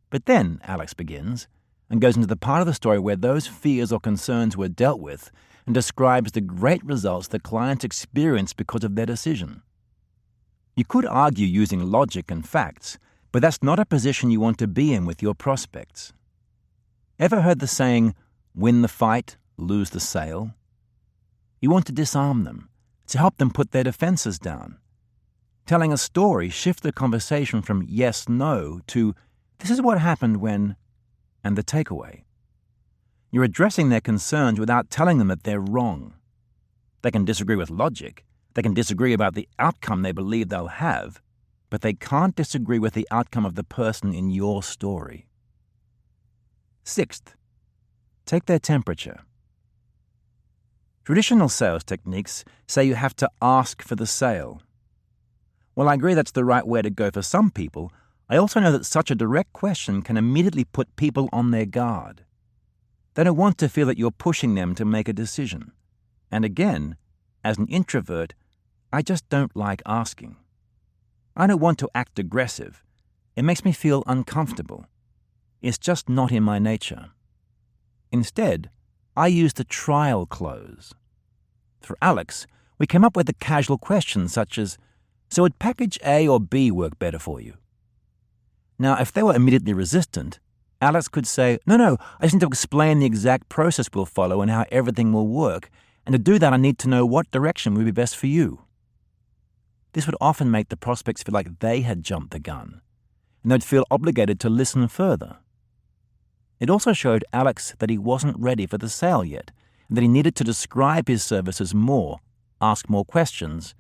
But then, Alex begins, and goes into the part of the story where those fears or concerns were dealt with and describes the great results the clients experienced because of their decision. You could argue using logic and facts, but that's not a position you want to be in with your prospects. Ever heard the saying, win the fight, lose the sale? You want to disarm them, to help them put their defenses down. Telling a story shifts the conversation from yes, no to this is what happened when, and the takeaway. You're addressing their concerns without telling them that they're wrong. They can disagree with logic, they can disagree about the outcome they believe they'll have, but they can't disagree with the outcome of the person in your story. Sixth, take their temperature. Traditional sales techniques say you have to ask for the sale. While I agree that's the right way to go for some people, I also know that such a direct question can immediately put people on their guard. They don't want to feel that you're pushing them to make a decision. And again, as an introvert, I just don't like asking. I don't want to act aggressive. It makes me feel uncomfortable. It's just not in my nature. Instead, I use the trial close. For Alex, we came up with a casual question such as, so would package A or B work better for you? Now, if they were immediately resistant, Alex could say, no, I just need to explain the exact process we'll follow and how everything will work, and to do that I need to know what direction would be best for you. This would often make the prospects feel like they had jumped the gun, and they'd feel obligated to listen further. It also showed Alex that he wasn't ready for the sale yet, and that he needed to describe his services more, ask more questions,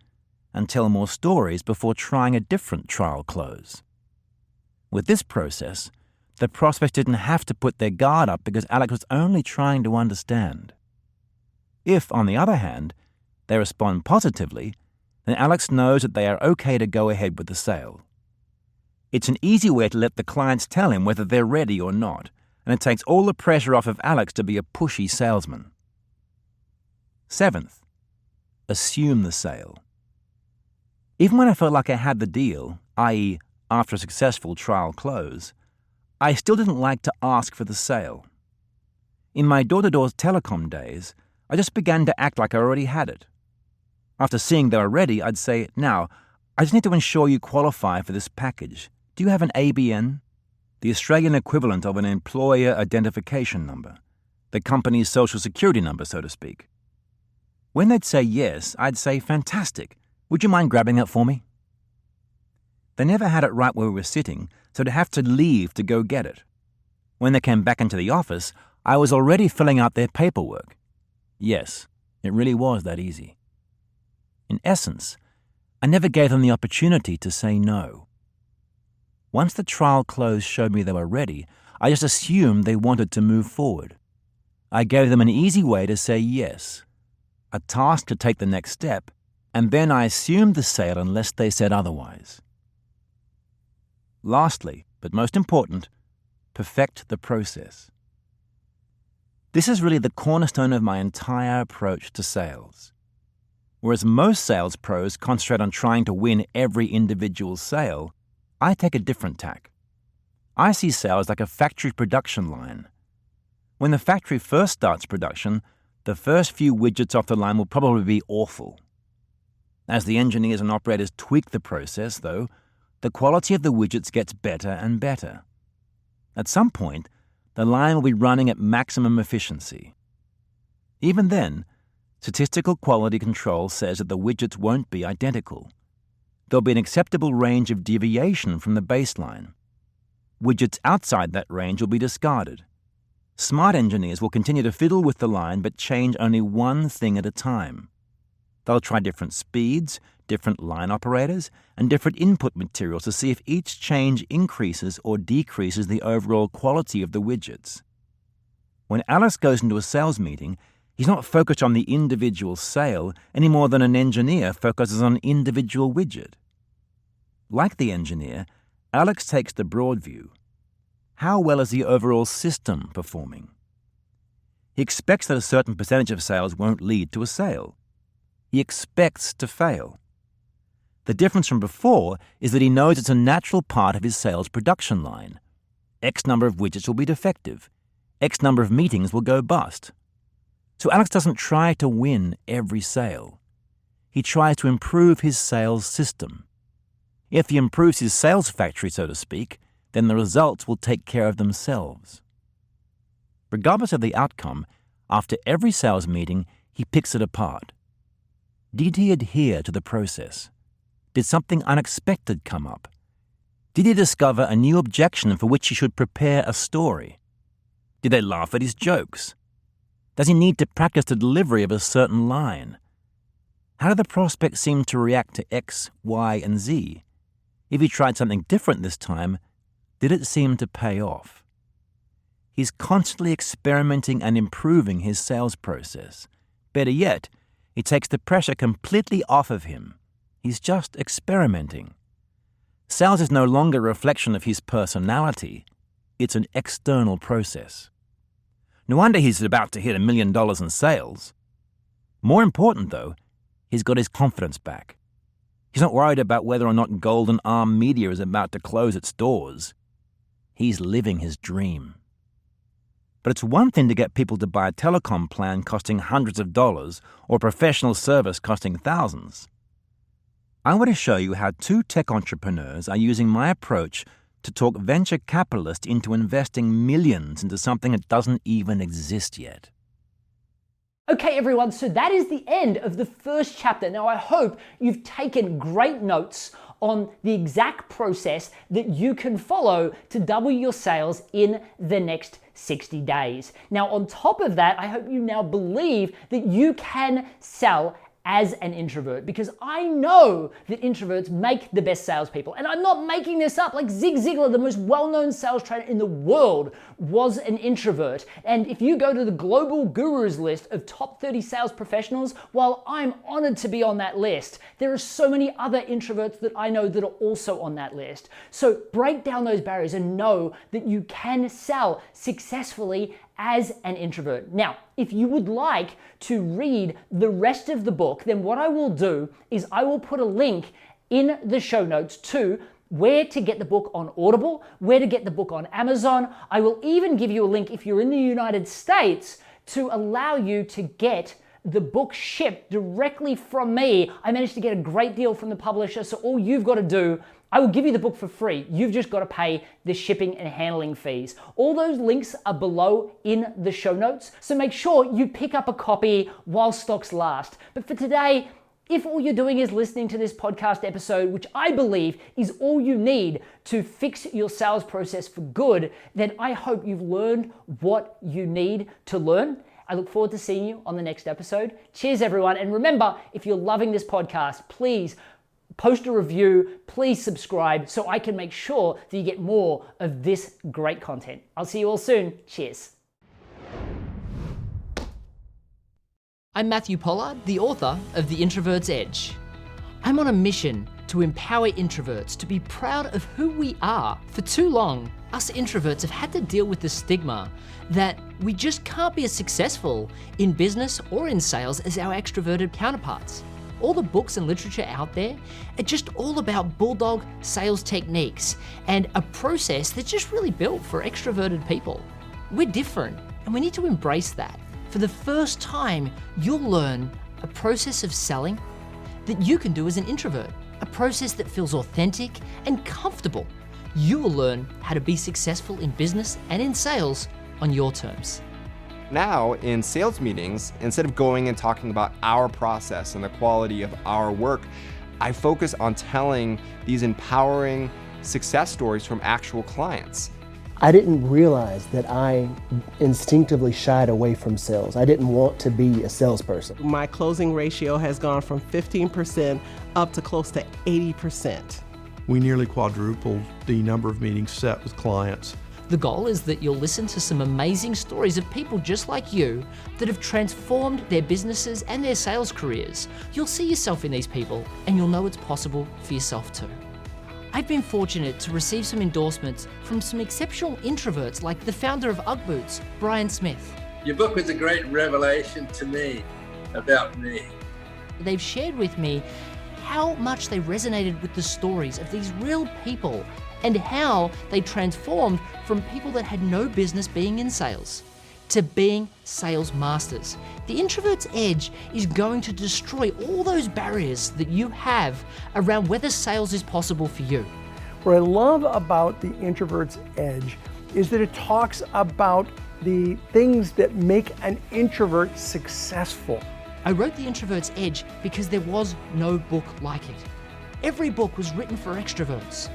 and tell more stories before trying a different trial close. With this process, the prospects didn't have to put their guard up because Alex was only trying to understand. If, on the other hand, they respond positively, then Alex knows that they are okay to go ahead with the sale. It's an easy way to let the clients tell him whether they're ready or not, and it takes all the pressure off of Alex to be a pushy salesman. Seventh, assume the sale. Even when I felt like I had the deal, i.e., after a successful trial close, I still didn't like to ask for the sale. In my door-to-door telecom days, I just began to act like I already had it. After seeing they were ready, I'd say, now, I just need to ensure you qualify for this package. Do you have an ABN? The Australian equivalent of an employer identification number. The company's social security number, so to speak. When they'd say yes, I'd say, fantastic. Would you mind grabbing that for me? They never had it right where we were sitting, so they'd have to leave to go get it. When they came back into the office, I was already filling out their paperwork. Yes, it really was that easy. In essence, I never gave them the opportunity to say no. Once the trial close showed me they were ready, I just assumed they wanted to move forward. I gave them an easy way to say yes, a task to take the next step, and then I assumed the sale unless they said otherwise. Lastly, but most important, perfect the process. This is really the cornerstone of my entire approach to sales. Whereas most sales pros concentrate on trying to win every individual sale, I take a different tack. I see sales like a factory production line. When the factory first starts production, the first few widgets off the line will probably be awful. As the engineers and operators tweak the process, though, the quality of the widgets gets better and better. At some point, the line will be running at maximum efficiency. Even then, statistical quality control says that the widgets won't be identical. There'll be an acceptable range of deviation from the baseline. Widgets outside that range will be discarded. Smart engineers will continue to fiddle with the line but change only one thing at a time. They'll try different speeds, different line operators, and different input materials to see if each change increases or decreases the overall quality of the widgets. When Alex goes into a sales meeting, he's not focused on the individual sale any more than an engineer focuses on an individual widget. Like the engineer, Alex takes the broad view. How well is the overall system performing? He expects that a certain percentage of sales won't lead to a sale. He expects to fail. The difference from before is that he knows it's a natural part of his sales production line. X number of widgets will be defective. X number of meetings will go bust. So Alex doesn't try to win every sale. He tries to improve his sales system. If he improves his sales factory, so to speak, then the results will take care of themselves. Regardless of the outcome, after every sales meeting, he picks it apart. Did he adhere to the process? Did something unexpected come up? Did he discover a new objection for which he should prepare a story? Did they laugh at his jokes? Does he need to practice the delivery of a certain line? How did the prospect seem to react to X, Y, and Z? If he tried something different this time, did it seem to pay off? He's constantly experimenting and improving his sales process. Better yet, it takes the pressure completely off of him. He's just experimenting. Sales is no longer a reflection of his personality. It's an external process. No wonder he's about to hit $1 million in sales. More important, though, he's got his confidence back. He's not worried about whether or not Golden Arm Media is about to close its doors. He's living his dream. But it's one thing to get people to buy a telecom plan costing hundreds of dollars or a professional service costing thousands. I want to show you how two tech entrepreneurs are using my approach to talk venture capitalists into investing millions into something that doesn't even exist yet. Okay, everyone, so that is the end of the first chapter. Now, I hope you've taken great notes on the exact process that you can follow to double your sales in the next 60 days. Now, on top of that, I hope you now believe that you can sell as an introvert, because I know that introverts make the best salespeople. And I'm not making this up. Like Zig Ziglar, the most well-known sales trainer in the world, was an introvert. And if you go to the global gurus list of top 30 sales professionals, while I'm honored to be on that list, there are so many other introverts that I know that are also on that list. So break down those barriers and know that you can sell successfully as an introvert. Now, if you would like to read the rest of the book, then what I will do is I will put a link in the show notes to where to get the book on Audible, where to get the book on Amazon. I will even give you a link if you're in the United States to allow you to get the book shipped directly from me. I managed to get a great deal from the publisher, so all you've got to do, I will give you the book for free. You've just got to pay the shipping and handling fees. All those links are below in the show notes, so make sure you pick up a copy while stocks last. But for today, if all you're doing is listening to this podcast episode, which I believe is all you need to fix your sales process for good, then I hope you've learned what you need to learn. I look forward to seeing you on the next episode. Cheers, everyone. And remember, if you're loving this podcast, please post a review, please subscribe so I can make sure that you get more of this great content. I'll see you all soon. Cheers. I'm Matthew Pollard, the author of The Introverts Edge. I'm on a mission to empower introverts to be proud of who we are. For too long, us introverts have had to deal with the stigma that we just can't be as successful in business or in sales as our extroverted counterparts. All the books and literature out there are just all about bulldog sales techniques and a process that's just really built for extroverted people. We're different, and we need to embrace that. For the first time, you'll learn a process of selling that you can do as an introvert, a process that feels authentic and comfortable. You will learn how to be successful in business and in sales on your terms. Now, in sales meetings, instead of going and talking about our process and the quality of our work, I focus on telling these empowering success stories from actual clients. I didn't realize that I instinctively shied away from sales. I didn't want to be a salesperson. My closing ratio has gone from 15% up to close to 80%. We nearly quadrupled the number of meetings set with clients. The goal is that you'll listen to some amazing stories of people just like you that have transformed their businesses and their sales careers. You'll see yourself in these people and you'll know it's possible for yourself too. I've been fortunate to receive some endorsements from some exceptional introverts like the founder of UGG Boots, Brian Smith. Your book was a great revelation to me about me. They've shared with me how much they resonated with the stories of these real people and how they transformed from people that had no business being in sales to being sales masters. The Introvert's Edge is going to destroy all those barriers that you have around whether sales is possible for you. What I love about the Introvert's Edge is that it talks about the things that make an introvert successful. I wrote The Introvert's Edge because there was no book like it. Every book was written for extroverts,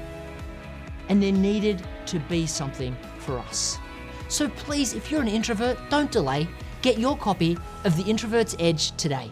and there needed to be something for us. So please, if you're an introvert, don't delay. Get your copy of The Introvert's Edge today.